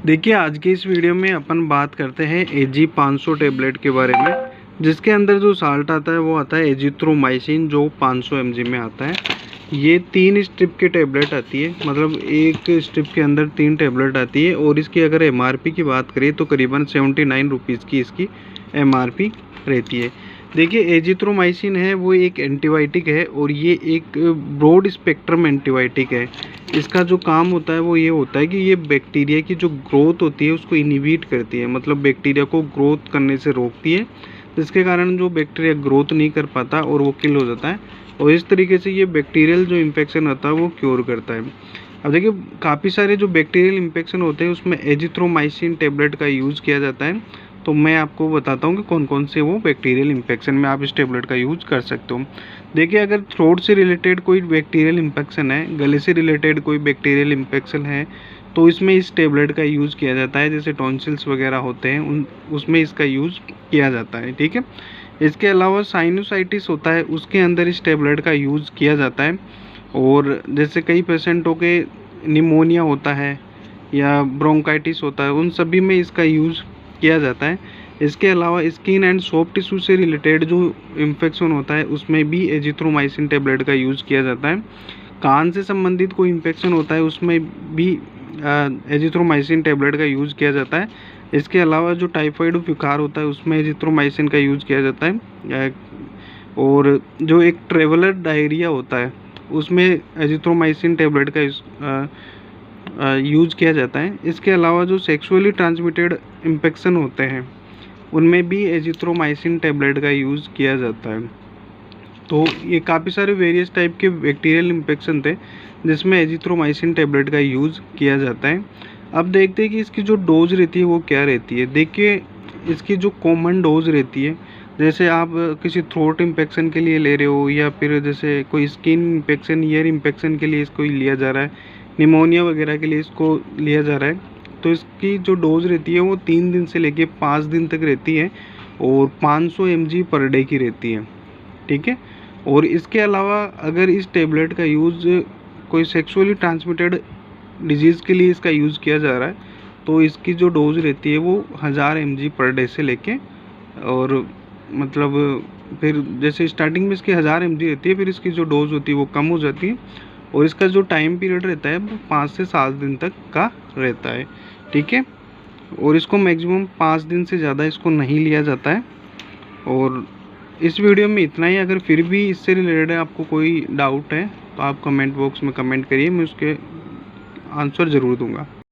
देखिए, आज की इस वीडियो में अपन बात करते हैं AG 500 टैबलेट के बारे में, जिसके अंदर जो साल्ट आता है वो आता है एजिथ्रोमाइसिन, जो 500 mg में आता है। ये 3 स्ट्रिप की टैबलेट आती है, मतलब एक स्ट्रिप के अंदर 3 टैबलेट आती है। और इसकी अगर MRP की बात करें तो करीबन 79 रुपीज़ की इसकी MRP रहती है। देखिए, एजिथ्रोमाइसिन है वो एक एंटीबायोटिक है और ये एक ब्रॉड स्पेक्ट्रम एंटीबायोटिक है। इसका जो काम होता है वो ये होता है कि ये बैक्टीरिया की जो ग्रोथ होती है उसको इनहिबिट करती है, मतलब बैक्टीरिया को ग्रोथ करने से रोकती है, जिसके कारण जो बैक्टीरिया ग्रोथ नहीं कर पाता और वो किल हो जाता है। और इस तरीके से ये बैक्टीरियल जो इन्फेक्शन होता है वो क्योर करता है। अब देखिए, काफ़ी सारे जो बैक्टीरियल इन्फेक्शन होते हैं उसमें एजिथ्रोमाइसिन टैबलेट का यूज़ किया जाता है। तो मैं आपको बताता हूँ कि कौन कौन से वो बैक्टीरियल इन्फेक्शन में आप इस टैबलेट का यूज़ कर सकते हो। देखिए, अगर थ्रोट से रिलेटेड कोई बैक्टीरियल इन्फेक्शन है, गले से रिलेटेड कोई बैक्टीरियल इन्फेक्शन है, तो इसमें इस टैबलेट का यूज़ किया जाता है। जैसे टॉन्सिल्स वगैरह होते हैं उसमें इसका यूज़ किया जाता है, ठीक है। इसके अलावा साइनोसाइटिस होता है, उसके अंदर इस टैबलेट का यूज़ किया जाता है। और जैसे कई पेशेंटों के निमोनिया होता है या ब्रोंकाइटिस होता है, उन सभी में इसका यूज़ किया जाता है। इसके अलावा स्किन एंड सॉफ्ट टिश्यू से रिलेटेड जो इन्फेक्शन होता है उसमें भी एजिथ्रोमाइसिन टैबलेट का यूज़ किया जाता है। कान से संबंधित कोई इन्फेक्शन होता है उसमें भी एजिथ्रोमाइसिन टैबलेट का यूज़ किया जाता है। इसके अलावा जो टाइफाइड बुखार होता है उसमें एजिथ्रोमाइसिन का यूज़ किया जाता है। और जो एक ट्रेवलर डायरिया होता है उसमें एजिथ्रोमाइसिन टैबलेट का यूज़ किया जाता है। इसके अलावा जो सेक्सुअली ट्रांसमिटेड इन्फेक्शन होते हैं उनमें भी एजिथ्रोमाइसिन टैबलेट का यूज़ किया जाता है। तो ये काफ़ी सारे वेरियस टाइप के बैक्टीरियल इन्फेक्शन थे जिसमें एजिथ्रोमाइसिन टैबलेट का यूज़ किया जाता है। अब देखते हैं कि इसकी जो डोज रहती है वो क्या रहती है। देखिए, इसकी जो कॉमन डोज रहती है, जैसे आप किसी थ्रोट इन्फेक्शन के लिए ले रहे हो या फिर जैसे कोई स्किन इन्फेक्शन, ईयर इन्फेक्शन के लिए इसको लिया जा रहा है, निमोनिया वगैरह के लिए इसको लिया जा रहा है, तो इसकी जो डोज रहती है वो 3 दिन से लेके 5 दिन तक रहती है और 500 mg पर डे की रहती है, ठीक है। और इसके अलावा अगर इस टैबलेट का यूज़ कोई सेक्सुअली ट्रांसमिटेड डिजीज़ के लिए इसका यूज़ किया जा रहा है तो इसकी जो डोज रहती है वो 1000 mg पर डे से लेके, और मतलब फिर जैसे स्टार्टिंग में इसकी 1000 mg रहती है, फिर इसकी जो डोज होती है वो कम हो जाती है और इसका जो टाइम पीरियड रहता है वो 5 से 7 दिन तक का रहता है, ठीक है। और इसको मैक्सिमम 5 दिन से ज़्यादा इसको नहीं लिया जाता है। और इस वीडियो में इतना ही। अगर फिर भी इससे रिलेटेड आपको कोई डाउट है तो आप कमेंट बॉक्स में कमेंट करिए, मैं उसके आंसर ज़रूर दूंगा।